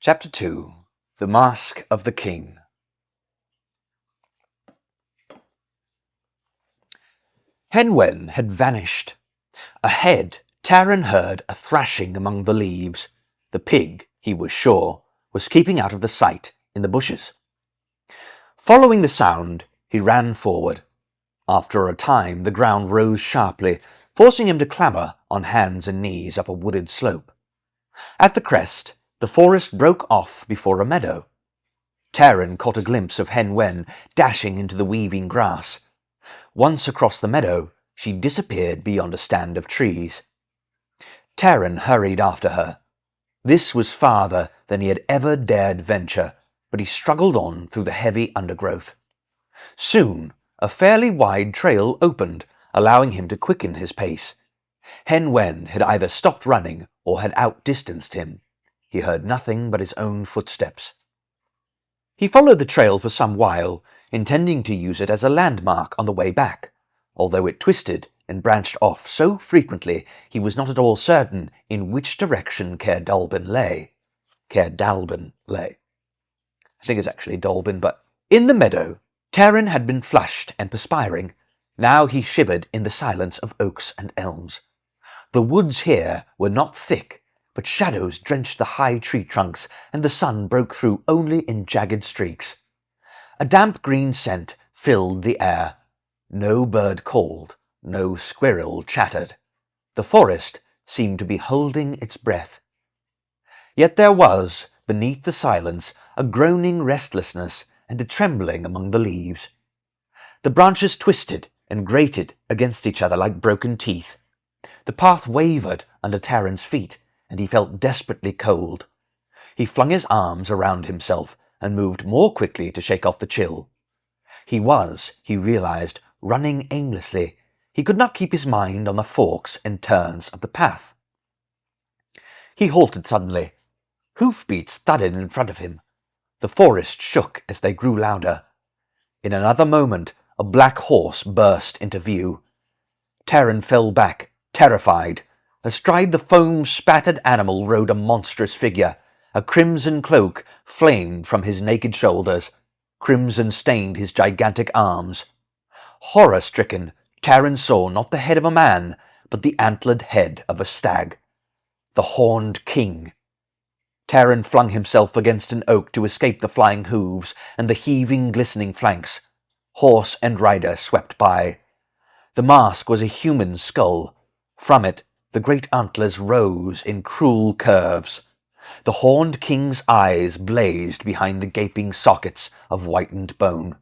Chapter 2 The Mask of the King. Henwen had vanished. Ahead, Taran heard a thrashing among the leaves. The pig, he was sure, was keeping out of the sight in the bushes. Following the sound, he ran forward. After a time, the ground rose sharply, forcing him to clamber on hands and knees up a wooded slope. At the crest, the forest broke off before a meadow. Taran caught a glimpse of Henwen dashing into the weaving grass. Once across the meadow, she disappeared beyond a stand of trees. Taran hurried after her. This was farther than he had ever dared venture, but he struggled on through the heavy undergrowth. Soon, a fairly wide trail opened, allowing him to quicken his pace. Henwen had either stopped running or had outdistanced him. He heard nothing but his own footsteps. He followed the trail for some while, intending to use it as a landmark on the way back, although it twisted and branched off so frequently he was not at all certain in which direction Caer Dallben lay. I think it's actually Dalbin, but in the meadow, Taran had been flushed and perspiring. Now he shivered in the silence of oaks and elms. The woods here were not thick, but shadows drenched the high tree trunks, and the sun broke through only in jagged streaks. A damp green scent filled the air. No bird called, no squirrel chattered. The forest seemed to be holding its breath. Yet there was, beneath the silence, a groaning restlessness and a trembling among the leaves. The branches twisted and grated against each other like broken teeth. The path wavered under Taran's feet, and he felt desperately cold. He flung his arms around himself and moved more quickly to shake off the chill. He realized, running aimlessly. He could not keep his mind on the forks and turns of the path. He halted suddenly. Hoofbeats thudded in front of him. The forest shook as they grew louder. In another moment, a black horse burst into view. Taran fell back, terrified. Astride the foam-spattered animal rode a monstrous figure. A crimson cloak flamed from his naked shoulders. Crimson stained his gigantic arms. Horror-stricken, Taran saw not the head of a man, but the antlered head of a stag. The horned king. Taran flung himself against an oak to escape the flying hooves and the heaving, glistening flanks. Horse and rider swept by. The mask was a human skull. From it, the great antlers rose in cruel curves. The horned king's eyes blazed behind the gaping sockets of whitened bone.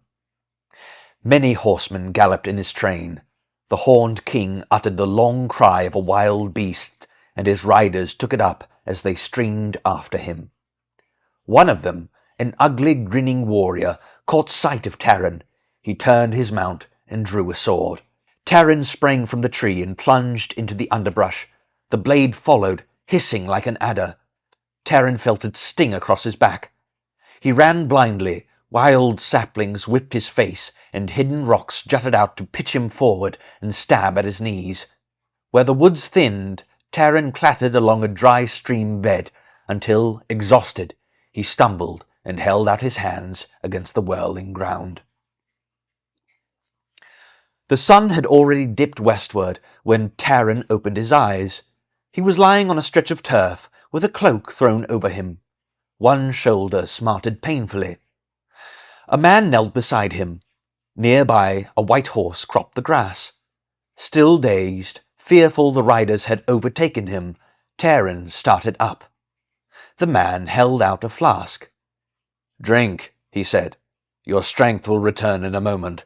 Many horsemen galloped in his train. The horned king uttered the long cry of a wild beast, and his riders took it up as they streamed after him. One of them, an ugly, grinning warrior, caught sight of Taran. He turned his mount and drew a sword. Taran sprang from the tree and plunged into the underbrush. The blade followed, hissing like an adder. Taran felt it sting across his back. He ran blindly. Wild saplings whipped his face, and hidden rocks jutted out to pitch him forward and stab at his knees. Where the woods thinned, Taran clattered along a dry stream bed, until, exhausted, he stumbled and held out his hands against the whirling ground. The sun had already dipped westward when Taran opened his eyes. He was lying on a stretch of turf, with a cloak thrown over him. One shoulder smarted painfully. A man knelt beside him. Nearby, a white horse cropped the grass. Still dazed, fearful the riders had overtaken him, Taran started up. The man held out a flask. "Drink," he said. "Your strength will return in a moment."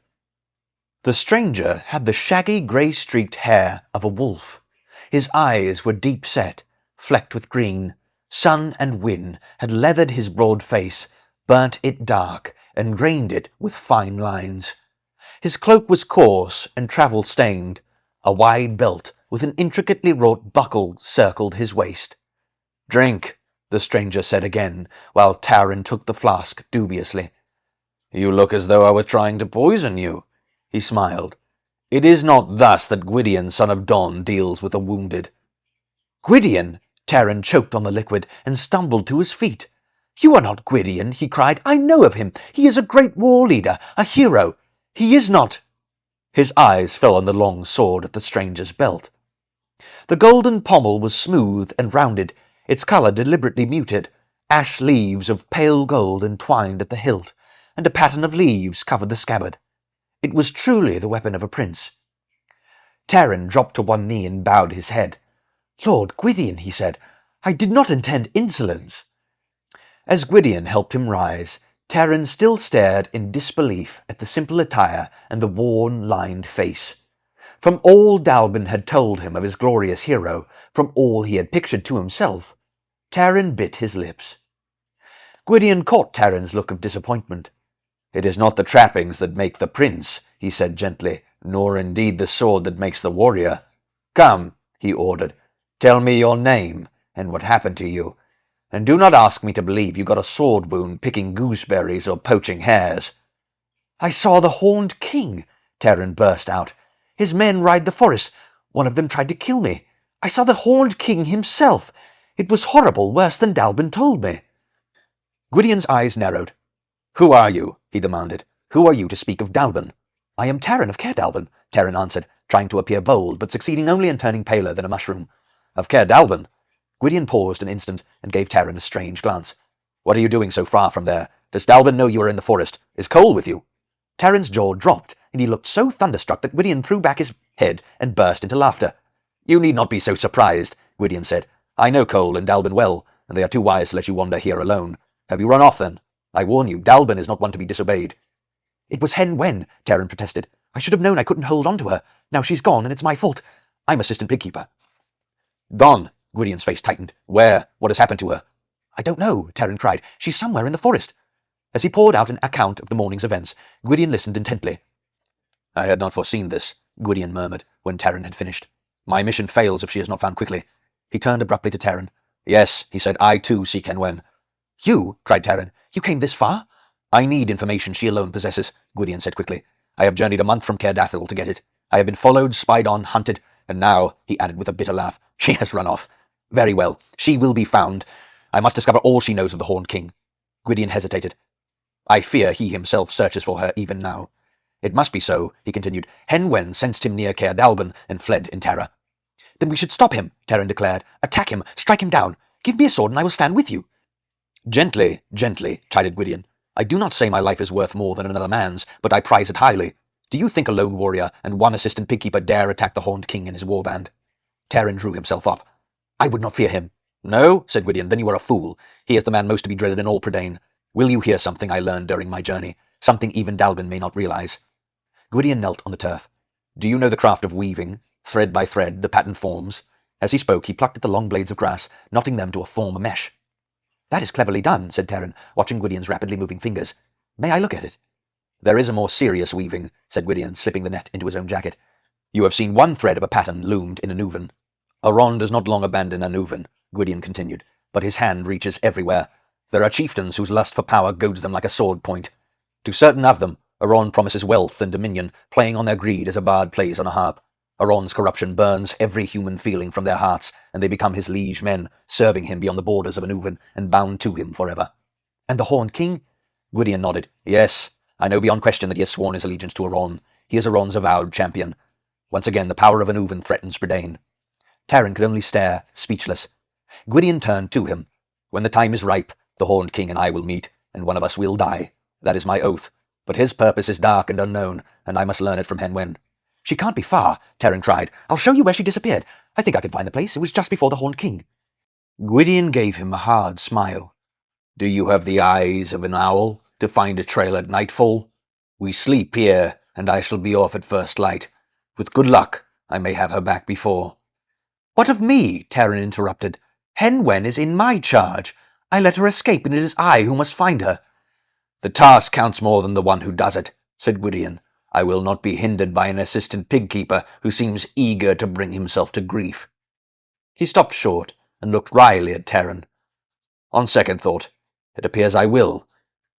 The stranger had the shaggy grey-streaked hair of a wolf. His eyes were deep-set, flecked with green. Sun and wind had leathered his broad face, burnt it dark, and grained it with fine lines. His cloak was coarse and travel-stained. A wide belt with an intricately wrought buckle circled his waist. "Drink," the stranger said again, while Taran took the flask dubiously. "You look as though I were trying to poison you," he smiled. "It is not thus that Gwydion, son of Dawn, deals with the wounded." "Gwydion!" Taran choked on the liquid and stumbled to his feet. "You are not Gwydion," he cried. "I know of him. He is a great war leader, a hero. He is not—" His eyes fell on the long sword at the stranger's belt. The golden pommel was smooth and rounded, its colour deliberately muted. Ash leaves of pale gold entwined at the hilt, and a pattern of leaves covered the scabbard. It was truly the weapon of a prince. Taran dropped to one knee and bowed his head. "Lord Gwydion," he said, "I did not intend insolence." As Gwydion helped him rise, Taran still stared in disbelief at the simple attire and the worn, lined face. From all Dalbin had told him of his glorious hero, from all he had pictured to himself, Taran bit his lips. Gwydion caught Taran's look of disappointment. "It is not the trappings that make the prince," he said gently, "nor indeed the sword that makes the warrior. Come," he ordered, "tell me your name and what happened to you. And do not ask me to believe you got a sword wound picking gooseberries or poaching hares." "I saw the Horned King," Taran burst out. "His men ride the forest. One of them tried to kill me. I saw the Horned King himself. It was horrible, worse than Dalbin told me." Gwydion's eyes narrowed. "Who are you?" he demanded. "Who are you to speak of Dalbin?" "I am Taran of Caer Dalbin," Taran answered, trying to appear bold, but succeeding only in turning paler than a mushroom. "Of Caer Dalbin?" Gwydion paused an instant and gave Taran a strange glance. "What are you doing so far from there? Does Dalbin know you are in the forest? Is Cole with you?" Taran's jaw dropped, and he looked so thunderstruck that Gwydion threw back his head and burst into laughter. "You need not be so surprised," Gwydion said. "I know Cole and Dalbin well, and they are too wise to let you wander here alone. Have you run off, then? I warn you, Dalbin is not one to be disobeyed." "It was Henwen," Taran protested. "I should have known I couldn't hold on to her. Now she's gone, and it's my fault. I'm assistant pigkeeper." "Gone?" Gwydion's face tightened. "Where? What has happened to her?" "I don't know," Taran cried. "She's somewhere in the forest." As he poured out an account of the morning's events, Gwydion listened intently. "I had not foreseen this," Gwydion murmured, when Taran had finished. "My mission fails if she is not found quickly." He turned abruptly to Taran. "Yes," he said, "I too seek Henwen." "You?" cried Taran. "You came this far?" "I need information she alone possesses," Gwydion said quickly. "I have journeyed a month from Caer Dathil to get it. I have been followed, spied on, hunted, and now," he added with a bitter laugh, "she has run off. Very well, she will be found. I must discover all she knows of the Horned King." Gwydion hesitated. "I fear he himself searches for her even now." "It must be so," he continued. "Henwen sensed him near Caer Dalbin and fled in terror." "Then we should stop him," Taran declared. "Attack him, strike him down. Give me a sword and I will stand with you." "Gently, gently," chided Gwydion. "I do not say my life is worth more than another man's, but I prize it highly. Do you think a lone warrior and one assistant pigkeeper dare attack the Horned King and his warband?" Taran drew himself up. "I would not fear him." "No?" said Gwydion. "Then you are a fool. He is the man most to be dreaded in all Prydain. Will you hear something I learned during my journey? Something even Dalbin may not realize." Gwydion knelt on the turf. "Do you know the craft of weaving? Thread by thread, the pattern forms." As he spoke, he plucked at the long blades of grass, knotting them to form a mesh. "That is cleverly done," said Taran, watching Gwydion's rapidly moving fingers. "May I look at it?" "There is a more serious weaving," said Gwydion, slipping the net into his own jacket. "You have seen one thread of a pattern loomed in a Nuven. Aron does not long abandon a Nuven," Gwydion continued, "but his hand reaches everywhere. There are chieftains whose lust for power goads them like a sword point. To certain of them, Aron promises wealth and dominion, playing on their greed as a bard plays on a harp. Aron's corruption burns every human feeling from their hearts, and they become his liege men, serving him beyond the borders of Anuvan and bound to him forever." "And the Horned King?" Gwydion nodded. "Yes, I know beyond question that he has sworn his allegiance to Aron. He is Aron's avowed champion. Once again, the power of Anuvan threatens Prydain." Taran could only stare, speechless. Gwydion turned to him. "When the time is ripe, the Horned King and I will meet, and one of us will die. That is my oath. But his purpose is dark and unknown, and I must learn it from Henwen." "She can't be far," Taran cried. "I'll show you where she disappeared. I think I can find the place. It was just before the Horned King." Gwydion gave him a hard smile. "Do you have the eyes of an owl to find a trail at nightfall? We sleep here, and I shall be off at first light. With good luck, I may have her back before." "What of me?" Taran interrupted. "Henwen is in my charge. I let her escape, and it is I who must find her." "The task counts more than the one who does it," said Gwydion. "I will not be hindered by an assistant pigkeeper who seems eager to bring himself to grief." He stopped short and looked wryly at Taran. "On second thought, it appears I will.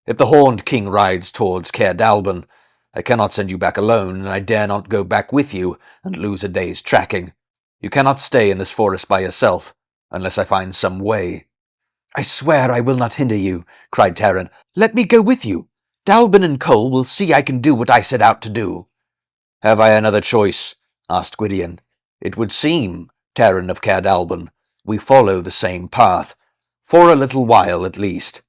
If the Horned King rides towards Caer Dalbin, I cannot send you back alone, and I dare not go back with you and lose a day's tracking. You cannot stay in this forest by yourself, unless I find some way." I swear I will not hinder you, cried Taran. Let me go with you. Dalbin and Cole will see I can do what I set out to do. Have I another choice? Asked Gwydion. It would seem, Taran of Caer Dalbin, we follow the same path, for a little while at least.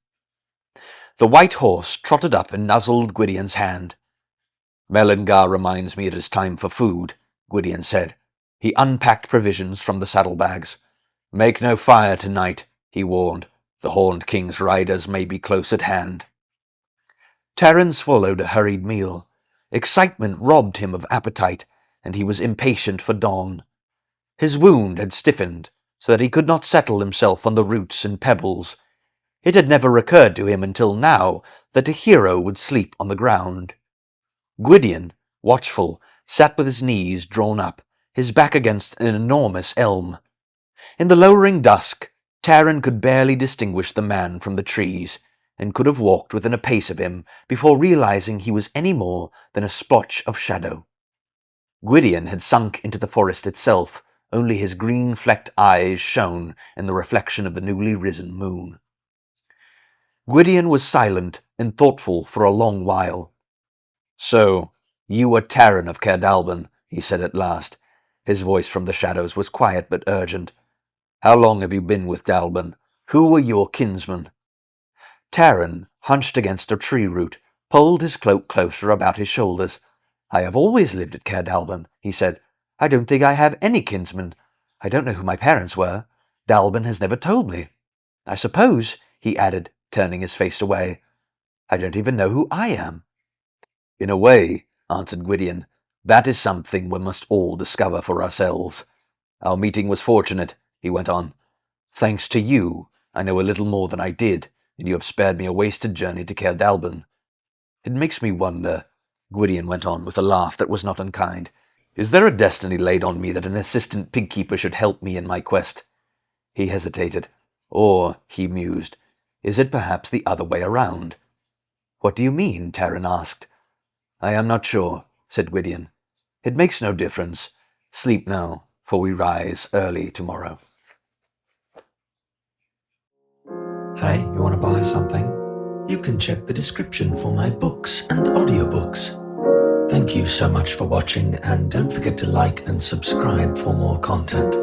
The white horse trotted up and nuzzled Gwydion's hand. Melingar reminds me it is time for food, Gwydion said. He unpacked provisions from the saddlebags. Make no fire tonight, he warned. The Horned King's riders may be close at hand. Taran swallowed a hurried meal. Excitement robbed him of appetite, and he was impatient for dawn. His wound had stiffened, so that he could not settle himself on the roots and pebbles. It had never occurred to him until now that a hero would sleep on the ground. Gwydion, watchful, sat with his knees drawn up, his back against an enormous elm. In the lowering dusk, Taran could barely distinguish the man from the trees, and could have walked within a pace of him before realizing he was any more than a splotch of shadow. Gwydion had sunk into the forest itself, only his green-flecked eyes shone in the reflection of the newly risen moon. Gwydion was silent and thoughtful for a long while. So, you are Taran of Caer Dalbin, he said at last. His voice from the shadows was quiet but urgent. How long have you been with Dalbin? Who were your kinsmen? Taran, hunched against a tree root, pulled his cloak closer about his shoulders. I have always lived at Caer Dalbin, he said. I don't think I have any kinsmen. I don't know who my parents were. Dalbin has never told me. I suppose, he added, turning his face away, I don't even know who I am. In a way, answered Gwydion, that is something we must all discover for ourselves. Our meeting was fortunate, he went on. Thanks to you, I know a little more than I did, and you have spared me a wasted journey to Caer Dalbin. It makes me wonder, Gwydion went on with a laugh that was not unkind. Is there a destiny laid on me that an assistant pig-keeper should help me in my quest? He hesitated. Or, he mused, is it perhaps the other way around? What do you mean? Taran asked. I am not sure, said Gwydion. It makes no difference. Sleep now, for we rise early tomorrow. Hey, you want to buy something? You can check the description for my books and audiobooks. Thank you so much for watching, and don't forget to like and subscribe for more content.